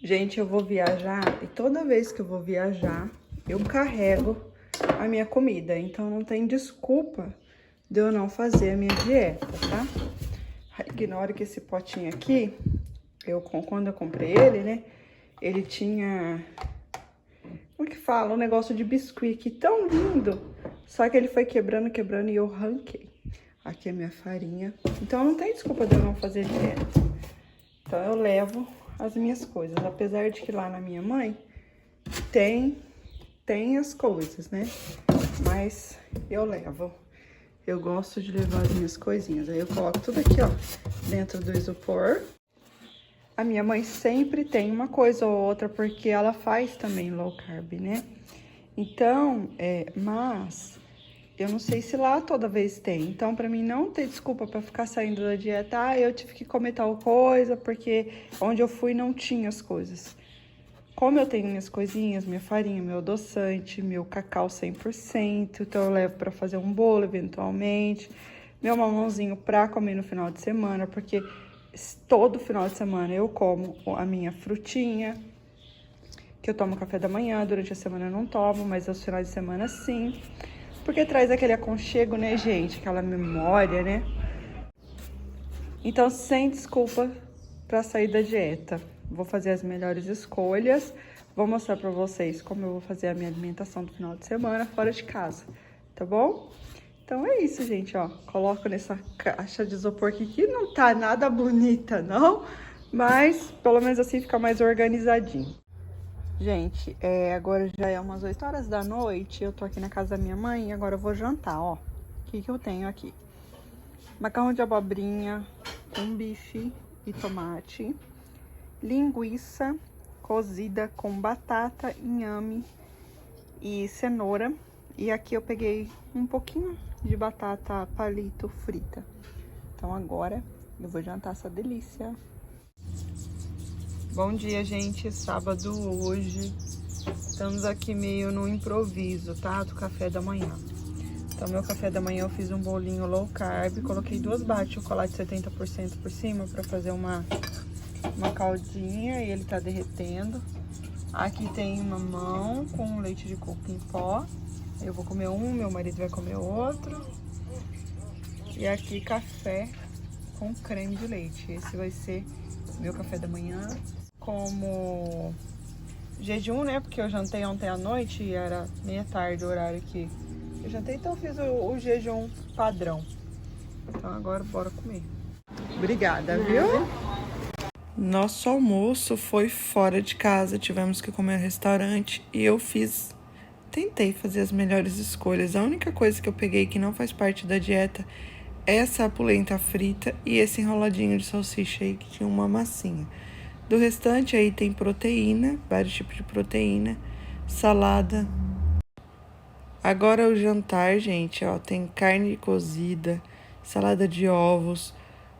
Gente, eu vou viajar e toda vez que eu vou viajar, eu carrego a minha comida. Então, não tem desculpa de eu não fazer a minha dieta, tá? Ignore que esse potinho aqui, quando eu comprei ele, né? Ele tinha, como que fala? Um negócio de biscuit aqui tão lindo. Só que ele foi quebrando e eu ranquei. Aqui é minha farinha. Então, não tem desculpa de eu não fazer dieta. Então, eu levo as minhas coisas. Apesar de que lá na minha mãe tem as coisas, né? Mas eu levo. Eu gosto de levar as minhas coisinhas. Aí eu coloco tudo aqui, ó, dentro do isopor. A minha mãe sempre tem uma coisa ou outra, porque ela faz também low carb, né? Então, mas eu não sei se lá toda vez tem. Então, pra mim não ter desculpa pra ficar saindo da dieta, eu tive que comer tal coisa, porque onde eu fui não tinha as coisas. Como eu tenho minhas coisinhas, minha farinha, meu adoçante, meu cacau 100%, então eu levo pra fazer um bolo eventualmente, meu mamãozinho pra comer no final de semana, porque todo final de semana eu como a minha frutinha, que eu tomo café da manhã, durante a semana eu não tomo, mas aos finais de semana sim. Porque traz aquele aconchego, né, gente? Aquela memória, né? Então, sem desculpa pra sair da dieta. Vou fazer as melhores escolhas. Vou mostrar pra vocês como eu vou fazer a minha alimentação do final de semana fora de casa, tá bom? Então é isso, gente, ó. Coloco nessa caixa de isopor aqui, que não tá nada bonita, não. Mas, pelo menos assim, fica mais organizadinho. Gente, agora já é umas 8 horas da noite, eu tô aqui na casa da minha mãe e agora eu vou jantar, ó. O que que eu tenho aqui? Macarrão de abobrinha com bife e tomate, linguiça cozida com batata, inhame e cenoura. E aqui eu peguei um pouquinho de batata palito frita. Então agora eu vou jantar essa delícia. Bom dia, gente. Sábado hoje. Estamos aqui meio no improviso, tá? Do café da manhã. Então, meu café da manhã eu fiz um bolinho low carb. Coloquei 2 barras de chocolate 70% por cima pra fazer uma caldinha e ele tá derretendo. Aqui tem mamão com leite de coco em pó. Eu vou comer um, meu marido vai comer outro. E aqui café com creme de leite. Esse vai ser meu café da manhã. Como jejum, né? Porque eu jantei ontem à noite e era meia tarde o horário que eu jantei, então eu fiz o jejum padrão. Então agora bora comer. Obrigada, viu? Nosso almoço foi fora de casa, tivemos que comer no restaurante e eu tentei fazer as melhores escolhas. A única coisa que eu peguei que não faz parte da dieta é essa polenta frita e esse enroladinho de salsicha aí que tinha uma massinha. Do restante aí tem proteína, vários tipos de proteína, salada. Agora o jantar, gente, ó, tem carne cozida, salada de ovos,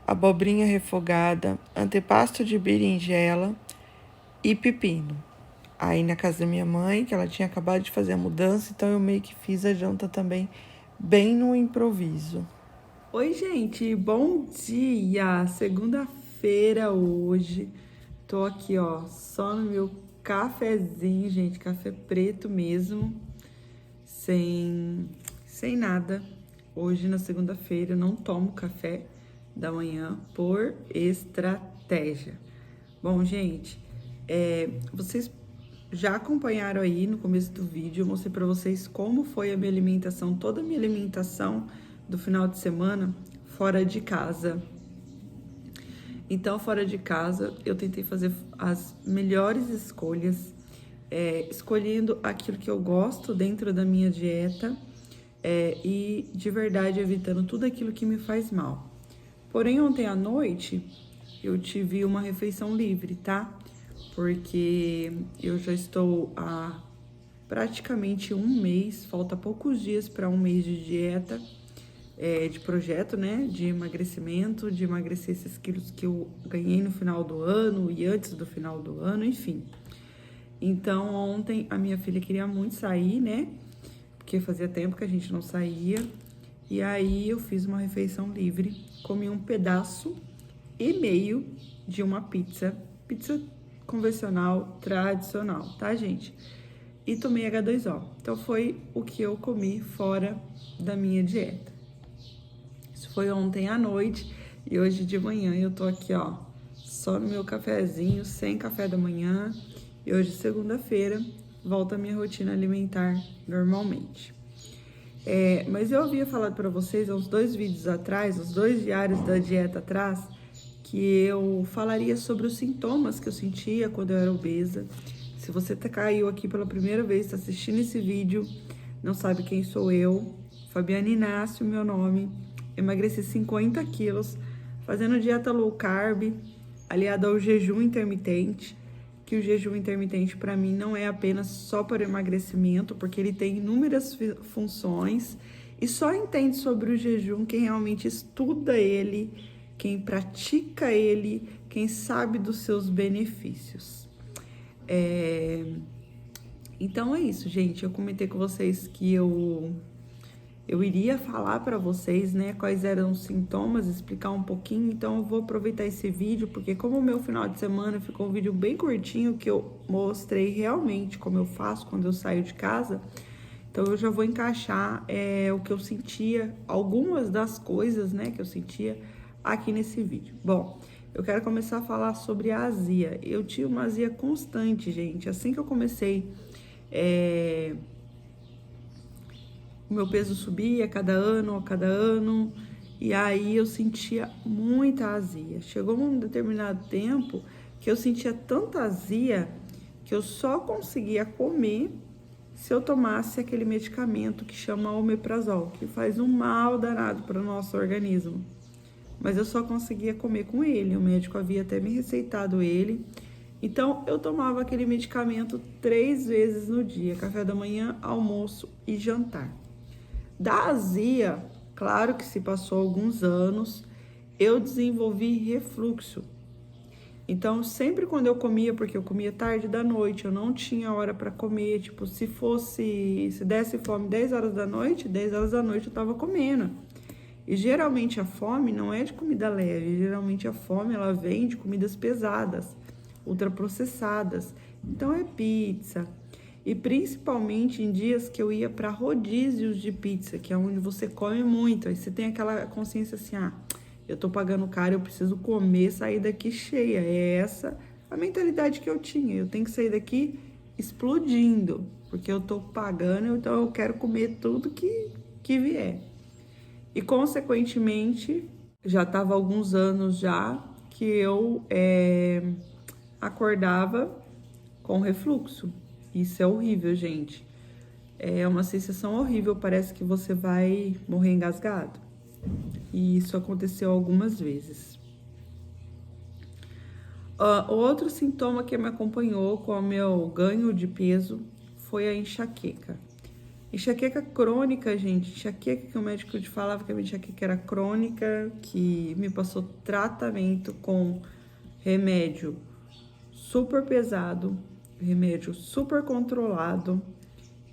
abobrinha refogada, antepasto de berinjela e pepino. Aí na casa da minha mãe, que ela tinha acabado de fazer a mudança, então eu meio que fiz a janta também bem no improviso. Oi, gente, bom dia! Segunda-feira hoje. Tô aqui, ó, só no meu cafezinho, gente, café preto mesmo, sem nada. Hoje, na segunda-feira, eu não tomo café da manhã por estratégia. Bom, gente, vocês já acompanharam aí no começo do vídeo, eu mostrei pra vocês como foi a minha alimentação, toda a minha alimentação do final de semana fora de casa. Então, fora de casa, eu tentei fazer as melhores escolhas, escolhendo aquilo que eu gosto dentro da minha dieta e, de verdade, evitando tudo aquilo que me faz mal. Porém, ontem à noite, eu tive uma refeição livre, tá? Porque eu já estou há praticamente um mês, falta poucos dias para um mês de dieta, de projeto, né, de emagrecimento, de emagrecer esses quilos que eu ganhei no final do ano e antes do final do ano, enfim. Então, ontem a minha filha queria muito sair, né, porque fazia tempo que a gente não saía, e aí eu fiz uma refeição livre, comi um pedaço e meio de uma pizza convencional, tradicional, tá, gente? E tomei H2O. Então, foi o que eu comi fora da minha dieta. Isso foi ontem à noite e hoje de manhã eu tô aqui, ó, só no meu cafezinho, sem café da manhã. E hoje, segunda-feira, volta a minha rotina alimentar normalmente. Mas eu havia falado para vocês, há uns 2 vídeos atrás, os 2 diários da dieta atrás, que eu falaria sobre os sintomas que eu sentia quando eu era obesa. Se você caiu aqui pela primeira vez, está assistindo esse vídeo, não sabe quem sou eu, Fabiana Inácio, meu nome, emagreci 50 quilos, fazendo dieta low carb, aliada ao jejum intermitente, que o jejum intermitente para mim não é apenas só para emagrecimento, porque ele tem inúmeras funções e só entende sobre o jejum quem realmente estuda ele, quem pratica ele, quem sabe dos seus benefícios. Então é isso, gente. Eu comentei com vocês que eu iria falar para vocês, né, quais eram os sintomas, explicar um pouquinho. Então eu vou aproveitar esse vídeo, porque como o meu final de semana ficou um vídeo bem curtinho, que eu mostrei realmente como eu faço quando eu saio de casa, então eu já vou encaixar o que eu sentia, algumas das coisas, né, que eu sentia aqui nesse vídeo. Bom, eu quero começar a falar sobre a azia. Eu tinha uma azia constante, gente. Assim que eu comecei, o meu peso subia a cada ano, e aí eu sentia muita azia. Chegou um determinado tempo que eu sentia tanta azia que eu só conseguia comer se eu tomasse aquele medicamento que chama omeprazol, que faz um mal danado para o nosso organismo. Mas eu só conseguia comer com ele, o médico havia até me receitado ele. Então, eu tomava aquele medicamento 3 vezes no dia, café da manhã, almoço e jantar. Da azia, claro que se passou alguns anos, eu desenvolvi refluxo. Então, sempre quando eu comia, porque eu comia tarde da noite, eu não tinha hora para comer, tipo, se desse fome 10 horas da noite, 10 horas da noite eu tava comendo. E geralmente a fome não é de comida leve, geralmente a fome ela vem de comidas pesadas, ultraprocessadas. Então é pizza. E principalmente em dias que eu ia para rodízios de pizza, que é onde você come muito. Aí você tem aquela consciência assim, eu tô pagando caro, eu preciso comer, sair daqui cheia. É essa a mentalidade que eu tinha. Eu tenho que sair daqui explodindo, porque eu tô pagando, então eu quero comer tudo que vier. E, consequentemente, já estava há alguns anos já que eu acordava com refluxo. Isso é horrível, gente. É uma sensação horrível, parece que você vai morrer engasgado. E isso aconteceu algumas vezes. Outro sintoma que me acompanhou com o meu ganho de peso foi a enxaqueca. Enxaqueca crônica, gente, enxaqueca que o médico te falava que a minha enxaqueca era crônica, que me passou tratamento com remédio super pesado, remédio super controlado,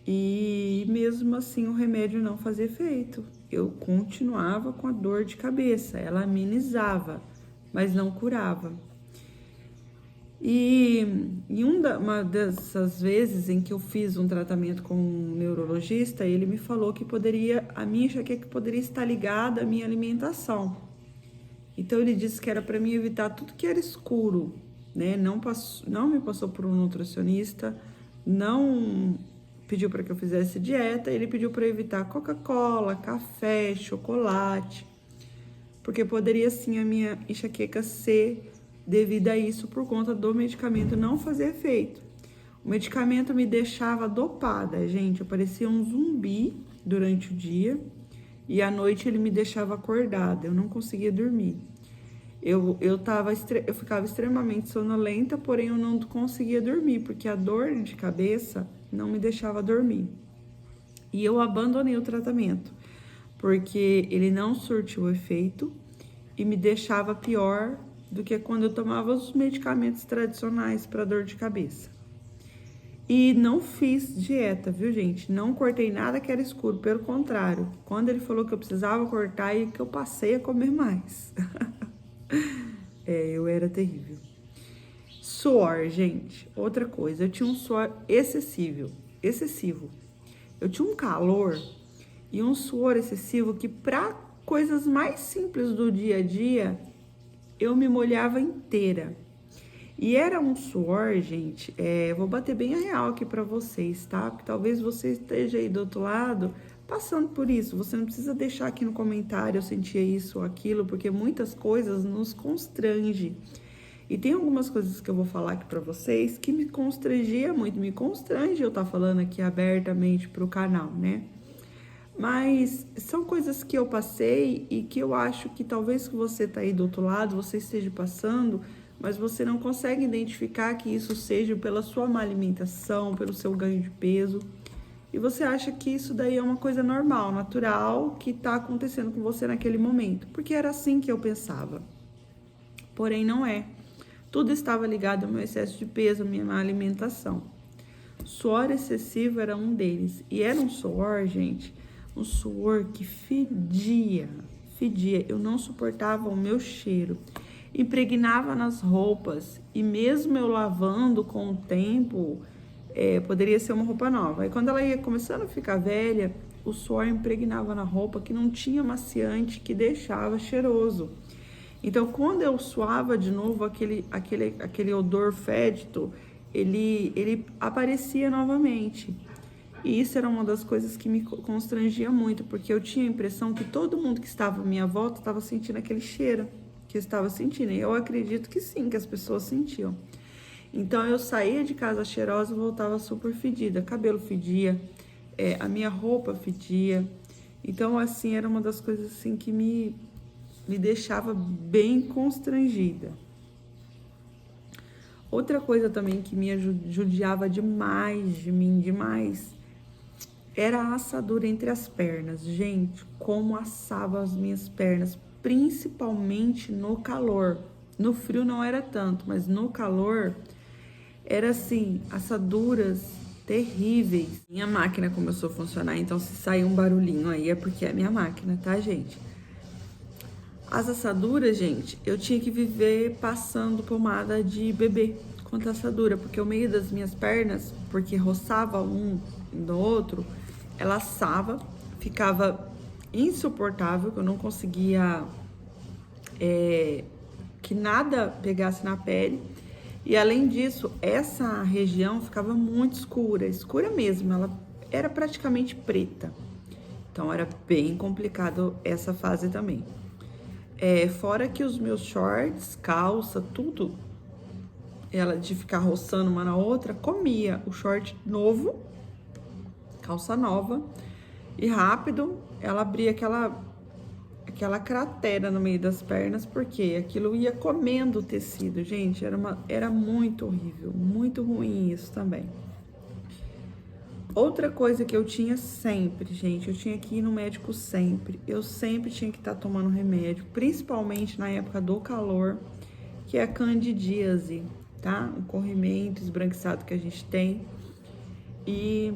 e mesmo assim o remédio não fazia efeito. Eu continuava com a dor de cabeça, ela amenizava, mas não curava. E em uma dessas vezes em que eu fiz um tratamento com um neurologista, ele me falou que a minha enxaqueca poderia estar ligada à minha alimentação. Então ele disse que era para mim evitar tudo que era escuro, né? Não me passou por um nutricionista, não pediu para que eu fizesse dieta, ele pediu para evitar Coca-Cola, café, chocolate, porque poderia sim a minha enxaqueca ser devido a isso por conta do medicamento não fazer efeito. O medicamento me deixava dopada, gente, eu parecia um zumbi durante o dia e à noite ele me deixava acordada, eu não conseguia dormir. Eu ficava extremamente sonolenta, porém eu não conseguia dormir, porque a dor de cabeça não me deixava dormir. E eu abandonei o tratamento, porque ele não surtiu efeito e me deixava pior do que quando eu tomava os medicamentos tradicionais para dor de cabeça. E não fiz dieta, viu, gente? Não cortei nada que era escuro, pelo contrário. Quando ele falou que eu precisava cortar, e que eu passei a comer mais. Eu era terrível. Suor, gente, outra coisa, eu tinha um suor excessivo. Eu tinha um calor e um suor excessivo que para coisas mais simples do dia a dia, eu me molhava inteira. E era um suor, gente, eu vou bater bem a real aqui pra vocês, tá? Porque talvez você esteja aí do outro lado passando por isso. Você não precisa deixar aqui no comentário eu sentia isso ou aquilo, porque muitas coisas nos constrangem. E tem algumas coisas que eu vou falar aqui pra vocês que me constrangia muito, me constrange eu estar falando aqui abertamente pro canal, né? Mas são coisas que eu passei e que eu acho que talvez que você tá aí do outro lado, você esteja passando, mas você não consegue identificar que isso seja pela sua má alimentação, pelo seu ganho de peso. E você acha que isso daí é uma coisa normal, natural, que tá acontecendo com você naquele momento. Porque era assim que eu pensava. Porém, não é. Tudo estava ligado ao meu excesso de peso, à minha má alimentação. Suor excessivo era um deles. E era um suor, gente, um suor que fedia. Eu não suportava o meu cheiro. Impregnava nas roupas. E mesmo eu lavando com o tempo, poderia ser uma roupa nova. Aí quando ela ia começando a ficar velha, o suor impregnava na roupa que não tinha maciante, que deixava cheiroso. Então, quando eu suava de novo, aquele odor fétido, ele aparecia novamente. E isso era uma das coisas que me constrangia muito, porque eu tinha a impressão que todo mundo que estava à minha volta estava sentindo aquele cheiro que eu estava sentindo. E eu acredito que sim, que as pessoas sentiam. Então, eu saía de casa cheirosa e voltava super fedida. Cabelo fedia, a minha roupa fedia. Então, assim, era uma das coisas assim que me deixava bem constrangida. Outra coisa também que me judiava demais de mim, era a assadura entre as pernas. Gente, como assava as minhas pernas, principalmente no calor. No frio não era tanto, mas no calor era assim, assaduras terríveis. Minha máquina começou a funcionar, então se sair um barulhinho aí é porque é minha máquina, tá, gente? As assaduras, gente, eu tinha que viver passando pomada de bebê contra assadura, porque o meio das minhas pernas, porque roçava um do outro, ela assava, ficava insuportável, que eu não conseguia que nada pegasse na pele. E além disso, essa região ficava muito escura mesmo, ela era praticamente preta. Então era bem complicado essa fase também. Fora que os meus shorts, calça, tudo, ela de ficar roçando uma na outra, comia o short novo, calça nova, e rápido ela abria aquela cratera no meio das pernas, porque aquilo ia comendo o tecido, gente, era muito horrível, muito ruim isso também. Outra coisa que eu tinha sempre, gente, eu tinha que ir no médico sempre. Eu sempre tinha que estar tomando remédio, principalmente na época do calor, que é a candidíase, tá? Um corrimento esbranquiçado que a gente tem. E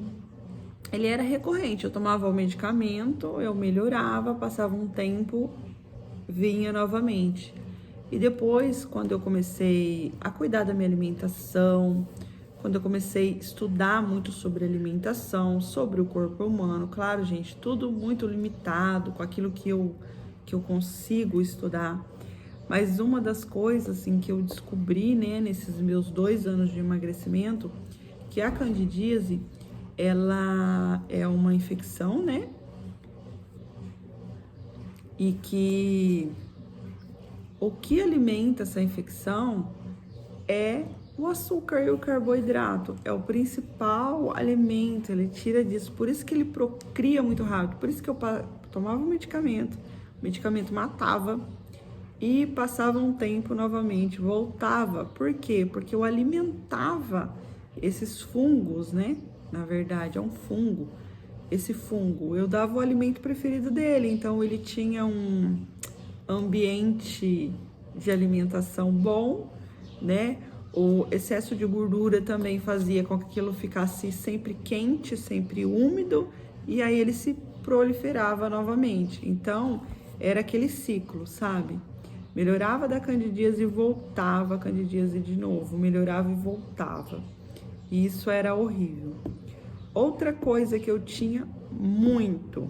ele era recorrente. Eu tomava o medicamento, eu melhorava, passava um tempo, vinha novamente. E depois, quando eu comecei a cuidar da minha alimentação, quando eu comecei a estudar muito sobre alimentação, sobre o corpo humano, claro, gente, tudo muito limitado com aquilo que eu consigo estudar. Mas uma das coisas, assim, que eu descobri, né, nesses meus 2 anos de emagrecimento, que a candidíase, ela é uma infecção, né? E que o que alimenta essa infecção é o açúcar e o carboidrato, é o principal alimento, ele tira disso, por isso que ele procria muito rápido, por isso que eu tomava o medicamento matava e passava um tempo novamente, voltava. Por quê? Porque eu alimentava esses fungos, né? Na verdade, é um fungo. Esse fungo, eu dava o alimento preferido dele, então ele tinha um ambiente de alimentação bom, né? O excesso de gordura também fazia com que aquilo ficasse sempre quente, sempre úmido, e aí ele se proliferava novamente. Então, era aquele ciclo, sabe? Melhorava da candidíase e voltava a candidíase de novo, melhorava e voltava. E isso era horrível. Outra coisa que eu tinha muito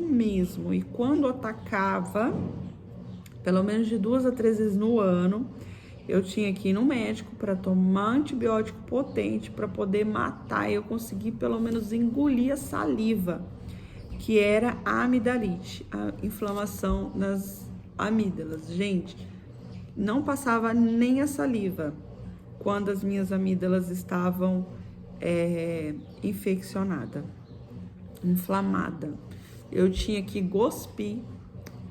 mesmo, e quando atacava, pelo menos de 2 a 3 vezes no ano, eu tinha que ir no médico para tomar antibiótico potente para poder matar e eu conseguir pelo menos engolir a saliva, que era a amidalite, a inflamação nas amígdalas. Gente, não passava nem a saliva quando as minhas amígdalas estavam infeccionadas, inflamada. Eu tinha que cuspir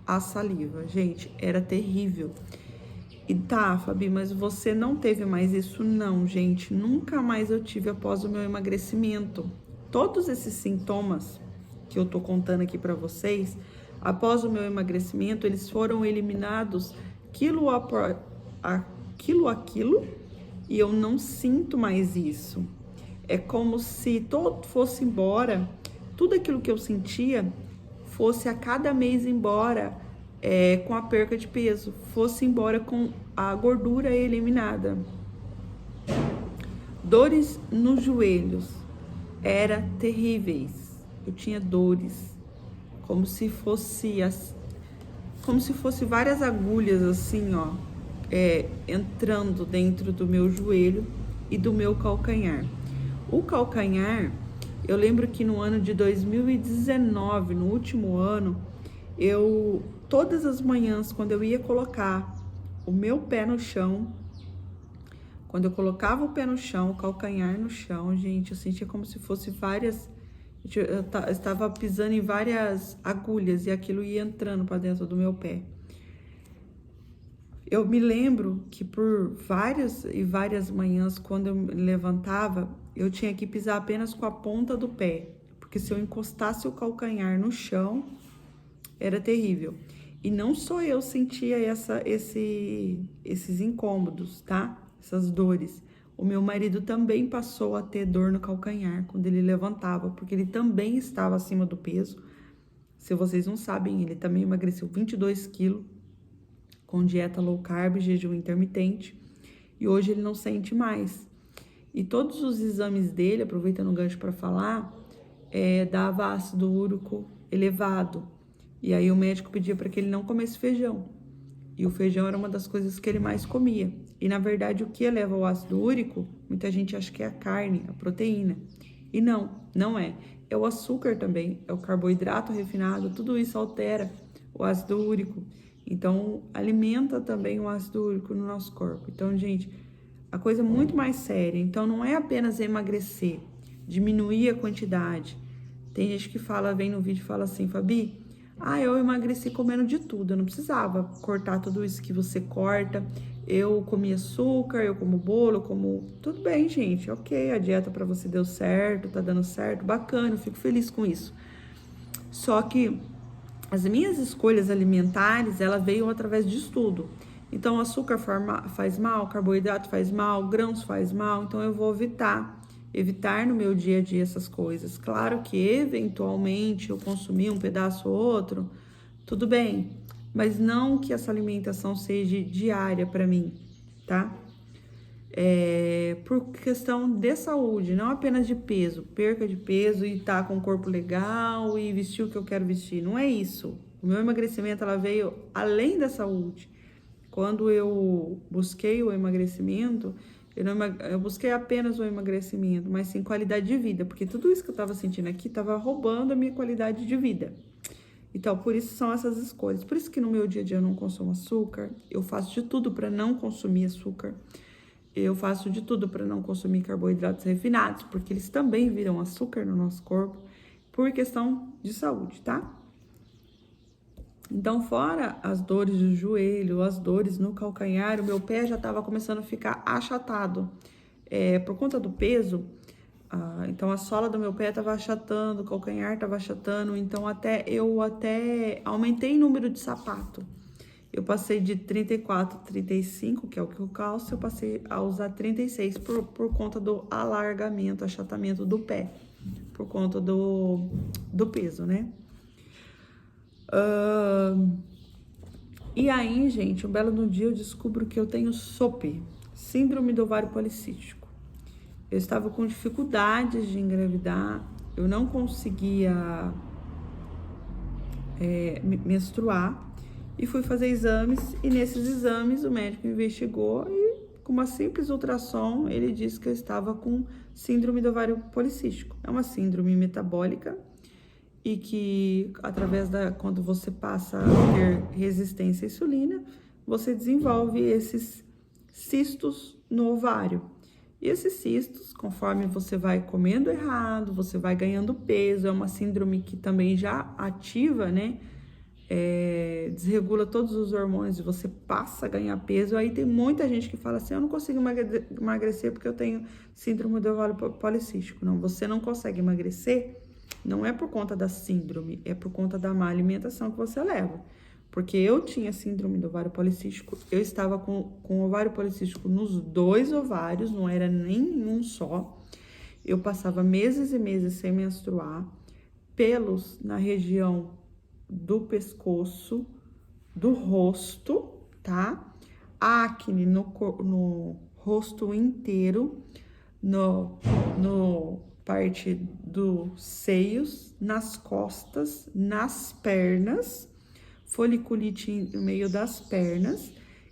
a saliva. Gente, era terrível. E tá, Fabi, mas você não teve mais isso? Não, gente, nunca mais eu tive após o meu emagrecimento. Todos esses sintomas que eu tô contando aqui pra vocês, após o meu emagrecimento, eles foram eliminados quilo a quilo, e eu não sinto mais isso. É como se todo fosse embora, tudo aquilo que eu sentia fosse a cada mês embora, com a perca de peso, fosse embora com a gordura eliminada. Dores nos joelhos, era terríveis. Eu tinha dores, como se fosse várias agulhas assim, ó, entrando dentro do meu joelho e do meu calcanhar. O calcanhar, eu lembro que no ano de 2019, no último ano, todas as manhãs, quando eu ia colocar o meu pé no chão, quando eu colocava o pé no chão, o calcanhar no chão, gente, eu sentia como se fosse várias, eu estava pisando em várias agulhas e aquilo ia entrando para dentro do meu pé. Eu me lembro que por várias e várias manhãs, quando eu me levantava, eu tinha que pisar apenas com a ponta do pé, porque se eu encostasse o calcanhar no chão, era terrível. E não só eu sentia esses incômodos, tá? Essas dores. O meu marido também passou a ter dor no calcanhar quando ele levantava, porque ele também estava acima do peso. Se vocês não sabem, ele também emagreceu 22 quilos com dieta low carb, jejum intermitente, e hoje ele não sente mais. E todos os exames dele, aproveitando o gancho para falar, dava ácido úrico elevado. E aí o médico pedia para que ele não comesse feijão. E o feijão era uma das coisas que ele mais comia. E na verdade o que eleva o ácido úrico, muita gente acha que é a carne, a proteína. E não é. É o açúcar também, é o carboidrato refinado, tudo isso altera o ácido úrico. Então, alimenta também o ácido úrico no nosso corpo. Então, gente, a coisa é muito mais séria. Então, não é apenas emagrecer, diminuir a quantidade. Tem gente que vem no vídeo e fala assim, Fabi, eu emagreci comendo de tudo, eu não precisava cortar tudo isso que você corta. Eu comi açúcar, eu como bolo, eu como... Tudo bem, gente, ok, a dieta pra você deu certo, tá dando certo, bacana, eu fico feliz com isso. Só que as minhas escolhas alimentares, ela veio através de estudo. Então, açúcar faz mal, carboidrato faz mal, grãos faz mal, então eu vou evitar no meu dia a dia essas coisas. Claro que, eventualmente, eu consumir um pedaço ou outro, tudo bem, mas não que essa alimentação seja diária para mim, tá? Por questão de saúde, não apenas de peso, perca de peso e tá com o corpo legal e vestir o que eu quero vestir, não é isso. O meu emagrecimento, ela veio além da saúde. Quando eu busquei o emagrecimento, eu busquei apenas o emagrecimento, mas sim qualidade de vida, porque tudo isso que eu tava sentindo aqui tava roubando a minha qualidade de vida. Então, por isso são essas escolhas. Por isso que no meu dia a dia eu não consumo açúcar, eu faço de tudo para não consumir açúcar. Eu faço de tudo para não consumir carboidratos refinados, porque eles também viram açúcar no nosso corpo, por questão de saúde, tá? Então, fora as dores do joelho, as dores no calcanhar, o meu pé já estava começando a ficar achatado. Por conta do peso, então a sola do meu pé estava achatando, o calcanhar estava achatando, então eu aumentei o número de sapato. Eu passei de 34, 35, que é o que eu calço, eu passei a usar 36 por conta do alargamento, achatamento do pé, por conta do peso, né? E aí, gente, um belo dia eu descubro que eu tenho SOP, Síndrome do Ovário Policístico. Eu estava com dificuldades de engravidar, eu não conseguia menstruar e fui fazer exames, e nesses exames o médico investigou e com uma simples ultrassom ele disse que eu estava com síndrome do ovário policístico. É uma síndrome metabólica e que quando você passa a ter resistência à insulina, você desenvolve esses cistos no ovário. E esses cistos, conforme você vai comendo errado, você vai ganhando peso, é uma síndrome que também já ativa, né? Desregula todos os hormônios e você passa a ganhar peso. Aí tem muita gente que fala assim, eu não consigo emagrecer porque eu tenho síndrome do ovário policístico. Não, você não consegue emagrecer, não é por conta da síndrome, é por conta da má alimentação que você leva. Porque eu tinha síndrome do ovário policístico, eu estava com ovário policístico nos 2 ovários, não era nenhum só. Eu passava meses e meses sem menstruar, pelos na região do pescoço, do rosto, tá? Acne no rosto inteiro, no parte dos seios, nas costas, nas pernas, foliculite no meio das pernas,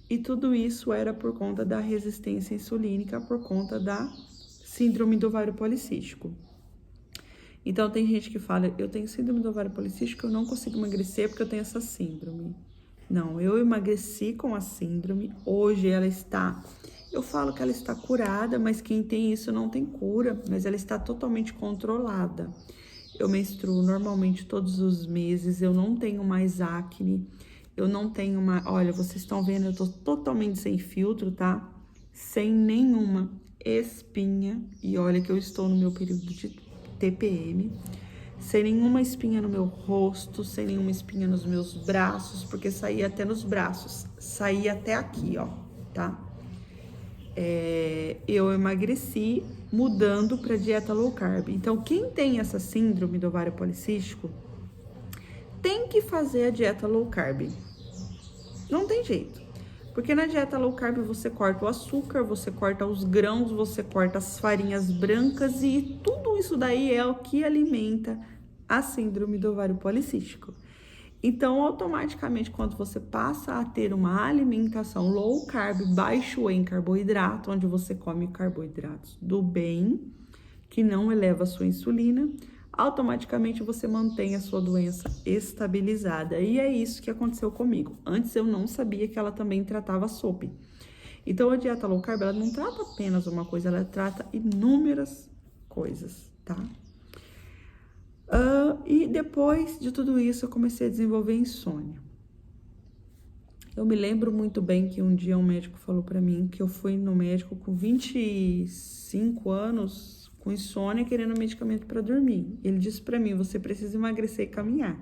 e tudo isso era por conta da resistência insulínica, por conta da síndrome do ovário policístico. Então, tem gente que fala, eu tenho síndrome do ovário policístico, eu não consigo emagrecer porque eu tenho essa síndrome. Não, eu emagreci com a síndrome, hoje ela está, eu falo que ela está curada, mas quem tem isso não tem cura, mas ela está totalmente controlada. Eu menstruo normalmente todos os meses, eu não tenho mais acne, eu não tenho mais... Olha, vocês estão vendo, eu tô totalmente sem filtro, tá? Sem nenhuma espinha, e olha que eu estou no meu período de TPM, sem nenhuma espinha no meu rosto, sem nenhuma espinha nos meus braços, porque saía até nos braços, saía até aqui, ó, tá? Eu emagreci mudando para dieta low carb. Então, quem tem essa síndrome do ovário policístico tem que fazer a dieta low carb. Não tem jeito. Porque na dieta low carb você corta o açúcar, você corta os grãos, você corta as farinhas brancas e tudo isso daí é o que alimenta a síndrome do ovário policístico. Então, automaticamente, quando você passa a ter uma alimentação low carb, baixo em carboidrato, onde você come carboidratos do bem, que não eleva a sua insulina, automaticamente você mantém a sua doença estabilizada. E é isso que aconteceu comigo. Antes eu não sabia que ela também tratava SOP. Então, a dieta low carb, ela não trata apenas uma coisa, ela trata inúmeras coisas, tá? E depois de tudo isso, eu comecei a desenvolver insônia. Eu me lembro muito bem que um dia um médico falou pra mim que eu fui no médico com 25 anos, com insônia, querendo medicamento pra dormir. Ele disse pra mim, você precisa emagrecer e caminhar.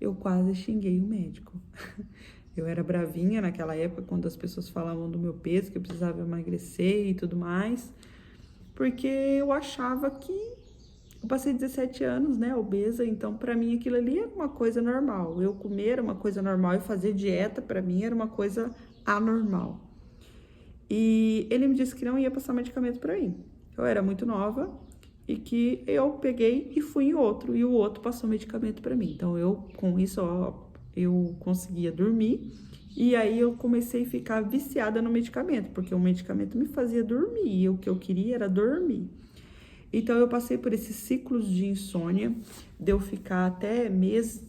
Eu quase xinguei o médico. Eu era bravinha naquela época, quando as pessoas falavam do meu peso, que eu precisava emagrecer e tudo mais, porque eu achava que eu passei 17 anos, né, obesa, então pra mim aquilo ali era uma coisa normal. Eu comer era uma coisa normal e fazer dieta pra mim era uma coisa anormal. E ele me disse que não ia passar medicamento pra mim. Eu era muito nova e que eu peguei e fui em outro, e o outro passou medicamento pra mim. Então eu, com isso, eu conseguia dormir, e aí eu comecei a ficar viciada no medicamento, porque o medicamento me fazia dormir, e o que eu queria era dormir. Então, eu passei por esses ciclos de insônia, de eu ficar até mais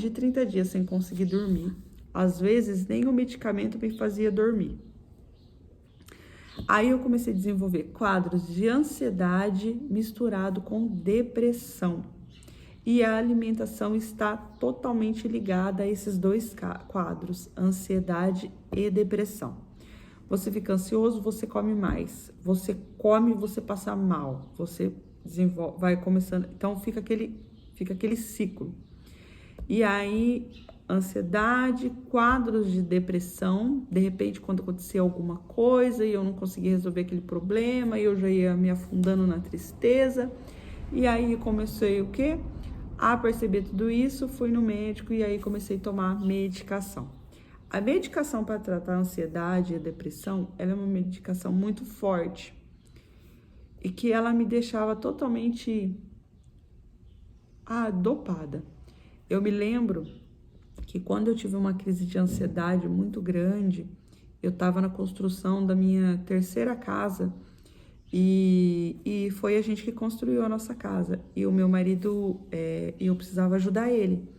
de 30 dias sem conseguir dormir. Às vezes, nem o medicamento me fazia dormir. Aí, eu comecei a desenvolver quadros de ansiedade misturado com depressão. E a alimentação está totalmente ligada a esses dois quadros, ansiedade e depressão. Você fica ansioso, você come mais. Você come, você passa mal. Você desenvolve, vai começando. Então, fica aquele ciclo. E aí, ansiedade, quadros de depressão. De repente, quando acontecia alguma coisa e eu não conseguia resolver aquele problema, eu já ia me afundando na tristeza. E aí, comecei o quê? A perceber tudo isso, fui no médico e aí comecei a tomar medicação. A medicação para tratar a ansiedade e a depressão, ela é uma medicação muito forte e que ela me deixava totalmente dopada. Eu me lembro que quando eu tive uma crise de ansiedade muito grande, eu estava na construção da minha terceira casa e foi a gente que construiu a nossa casa. E o meu marido, eu precisava ajudar ele.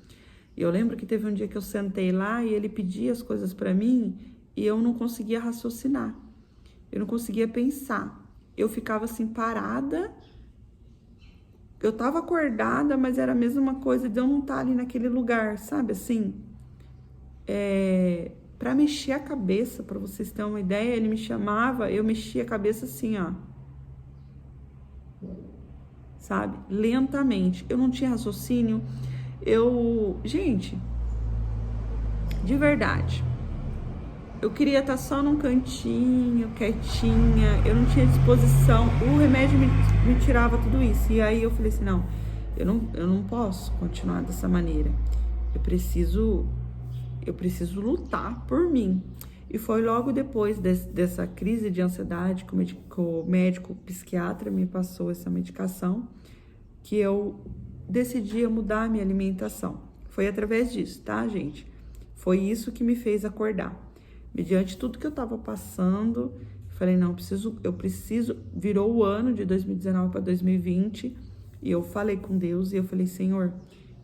E eu lembro que teve um dia que eu sentei lá e ele pedia as coisas para mim e eu não conseguia raciocinar. Eu não conseguia pensar. Eu ficava assim parada. Eu tava acordada, mas era a mesma coisa de eu não estar ali naquele lugar, sabe assim? Para mexer a cabeça, para vocês terem uma ideia, ele me chamava, eu mexia a cabeça assim, ó. Sabe? Lentamente. Eu não tinha raciocínio. Gente, de verdade, eu queria estar só num cantinho, quietinha, eu não tinha disposição, o remédio me tirava tudo isso, e aí eu falei assim, não, eu não posso continuar dessa maneira, eu preciso lutar por mim. E foi logo depois dessa crise de ansiedade que o médico psiquiatra me passou essa medicação, que eu decidi mudar a minha alimentação. Foi através disso, tá, gente? Foi isso que me fez acordar. Mediante tudo que eu tava passando, falei, não, eu preciso, virou o ano de 2019 para 2020, e eu falei com Deus, e eu falei, Senhor,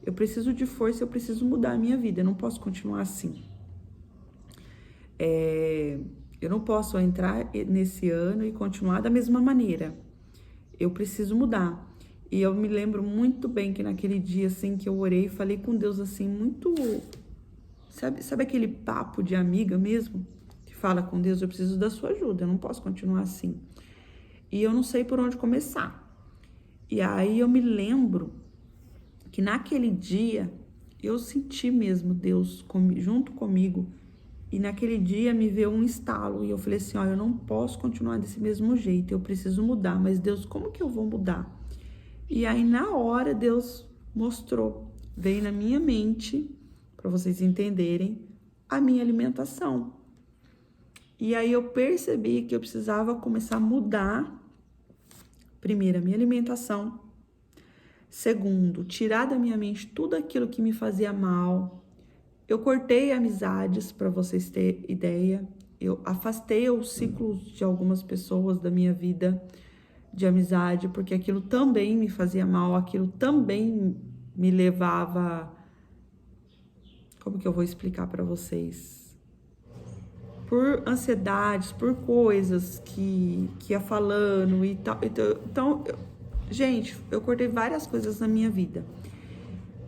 eu preciso de força, eu preciso mudar a minha vida, eu não posso continuar assim. Eu não posso entrar nesse ano e continuar da mesma maneira. Eu preciso mudar. E eu me lembro muito bem que naquele dia, assim, que eu orei, falei com Deus, assim, muito... Sabe aquele papo de amiga mesmo? Que fala com Deus, eu preciso da sua ajuda, eu não posso continuar assim. E eu não sei por onde começar. E aí eu me lembro que naquele dia, eu senti mesmo Deus junto comigo. E naquele dia me veio um estalo. E eu falei assim, eu não posso continuar desse mesmo jeito, eu preciso mudar. Mas Deus, como que eu vou mudar? E aí na hora Deus mostrou, veio na minha mente, para vocês entenderem, a minha alimentação. E aí eu percebi que eu precisava começar a mudar, primeiro, a minha alimentação. Segundo, tirar da minha mente tudo aquilo que me fazia mal. Eu cortei amizades, para vocês terem ideia. Eu afastei os ciclos de algumas pessoas da minha vida de amizade, porque aquilo também me fazia mal, aquilo também me levava... Como que eu vou explicar para vocês? Por ansiedades, por coisas que ia falando e tal. Então, gente, eu cortei várias coisas na minha vida.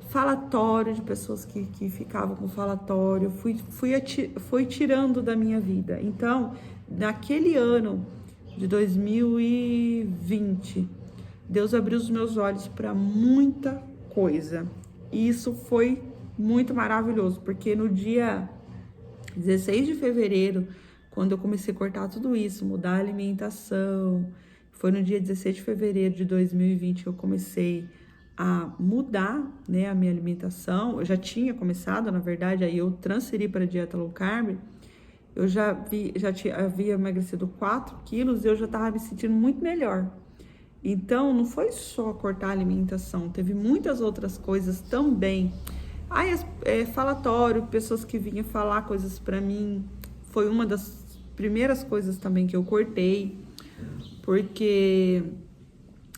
Falatório, de pessoas que ficavam com falatório, fui tirando da minha vida. Então, naquele ano de 2020, Deus abriu os meus olhos para muita coisa. E isso foi muito maravilhoso, porque no dia 16 de fevereiro, quando eu comecei a cortar tudo isso, mudar a alimentação, foi no dia 16 de fevereiro de 2020 que eu comecei a mudar, né, a minha alimentação. Eu já tinha começado, na verdade, aí eu transferi para a dieta low carb. Eu havia emagrecido 4 quilos e eu já estava me sentindo muito melhor. Então, não foi só cortar a alimentação, teve muitas outras coisas também. Falatório, pessoas que vinham falar coisas para mim, foi uma das primeiras coisas também que eu cortei, porque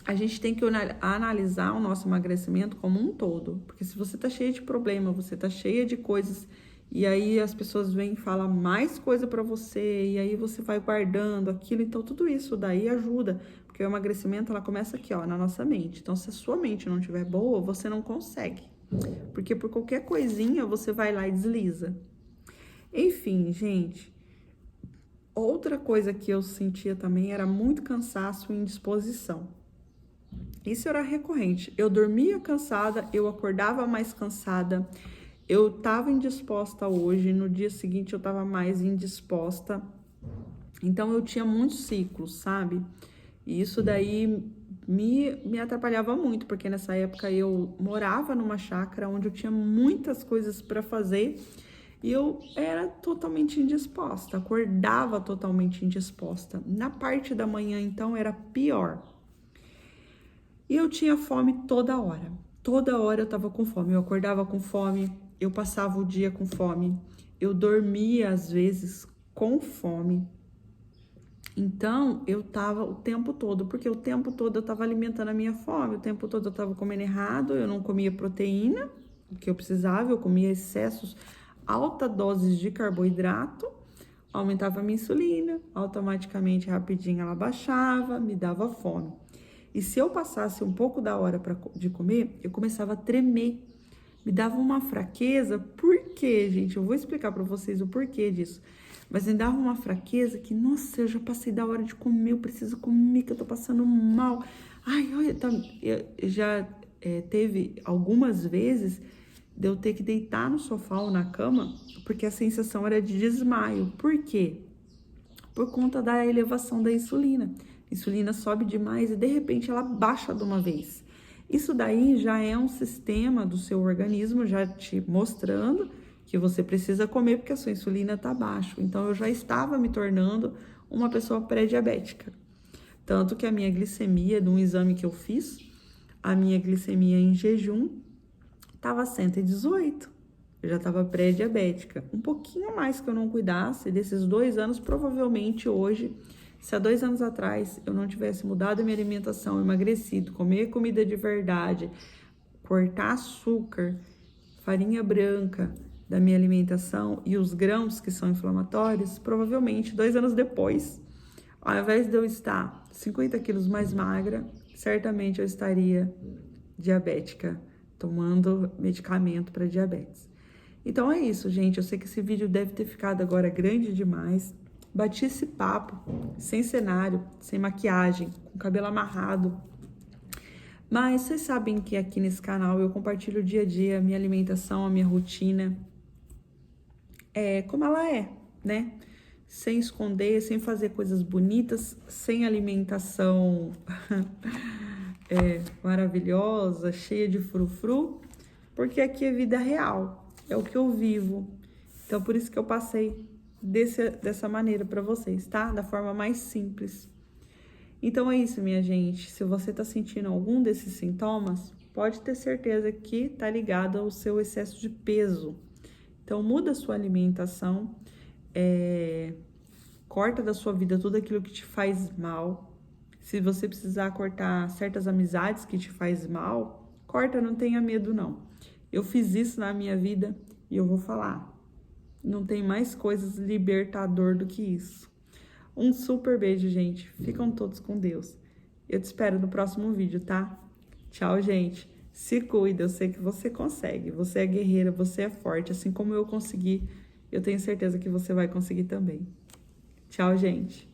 a gente tem que analisar o nosso emagrecimento como um todo, porque se você tá cheia de problema, você tá cheia de coisas, e aí as pessoas vêm e falam mais coisa para você, e aí você vai guardando aquilo, então tudo isso daí ajuda, porque o emagrecimento, ela começa aqui, ó, na nossa mente. Então, se a sua mente não estiver boa, você não consegue, porque por qualquer coisinha você vai lá e desliza. Enfim, gente, outra coisa que eu sentia também era muito cansaço e indisposição. Isso era recorrente. Eu dormia cansada, eu acordava mais cansada, eu tava indisposta hoje, no dia seguinte eu tava mais indisposta. Então eu tinha muitos ciclos, sabe? E isso daí me atrapalhava muito, porque nessa época eu morava numa chácara onde eu tinha muitas coisas para fazer E eu era totalmente indisposta, acordava totalmente indisposta. Na parte da manhã, então, era pior. E eu tinha fome toda hora. Toda hora eu tava com fome. Eu acordava com fome, eu passava o dia com fome, eu dormia às vezes com fome. Então, eu tava o tempo todo, porque o tempo todo eu tava alimentando a minha fome, o tempo todo eu tava comendo errado, eu não comia proteína, o que eu precisava, eu comia excessos, alta doses de carboidrato, aumentava a minha insulina, automaticamente, rapidinho ela baixava, me dava fome. E se eu passasse um pouco da hora de comer, eu começava a tremer, me dava uma fraqueza. Por quê, gente? Eu vou explicar para vocês o porquê disso. Mas me dava uma fraqueza que, nossa, eu já passei da hora de comer, eu preciso comer, que eu tô passando mal. Ai, olha, já teve algumas vezes de eu ter que deitar no sofá ou na cama, porque a sensação era de desmaio. Por quê? Por conta da elevação da insulina. A insulina sobe demais e de repente ela baixa de uma vez. Isso daí já é um sistema do seu organismo já te mostrando que você precisa comer porque a sua insulina está baixa. Então eu já estava me tornando uma pessoa pré-diabética. Tanto que a minha glicemia, de um exame que eu fiz, a minha glicemia em jejum estava 118. Eu já estava pré-diabética. Um pouquinho mais que eu não cuidasse desses 2 anos, provavelmente hoje, se há 2 anos atrás eu não tivesse mudado a minha alimentação, emagrecido, comer comida de verdade, cortar açúcar, farinha branca da minha alimentação e os grãos que são inflamatórios, provavelmente 2 anos depois, ao invés de eu estar 50 quilos mais magra, certamente eu estaria diabética, tomando medicamento para diabetes. Então é isso, gente. Eu sei que esse vídeo deve ter ficado agora grande demais. Bati esse papo, sem cenário, sem maquiagem, com o cabelo amarrado. Mas vocês sabem que aqui nesse canal eu compartilho o dia a dia, a minha alimentação, a minha rotina. Como ela é, né? Sem esconder, sem fazer coisas bonitas, sem alimentação maravilhosa, cheia de frufru, porque aqui é vida real, é o que eu vivo. Então, por isso que eu passei dessa maneira para vocês, tá? Da forma mais simples. Então, é isso, minha gente. Se você tá sentindo algum desses sintomas, pode ter certeza que tá ligado ao seu excesso de peso. Então, muda a sua alimentação, corta da sua vida tudo aquilo que te faz mal. Se você precisar cortar certas amizades que te faz mal, corta, não tenha medo, não. Eu fiz isso na minha vida e eu vou falar. Não tem mais coisas libertador do que isso. Um super beijo, gente. Ficam todos com Deus. Eu te espero no próximo vídeo, tá? Tchau, gente. Se cuida, eu sei que você consegue. Você é guerreira, você é forte. Assim como eu consegui, eu tenho certeza que você vai conseguir também. Tchau, gente.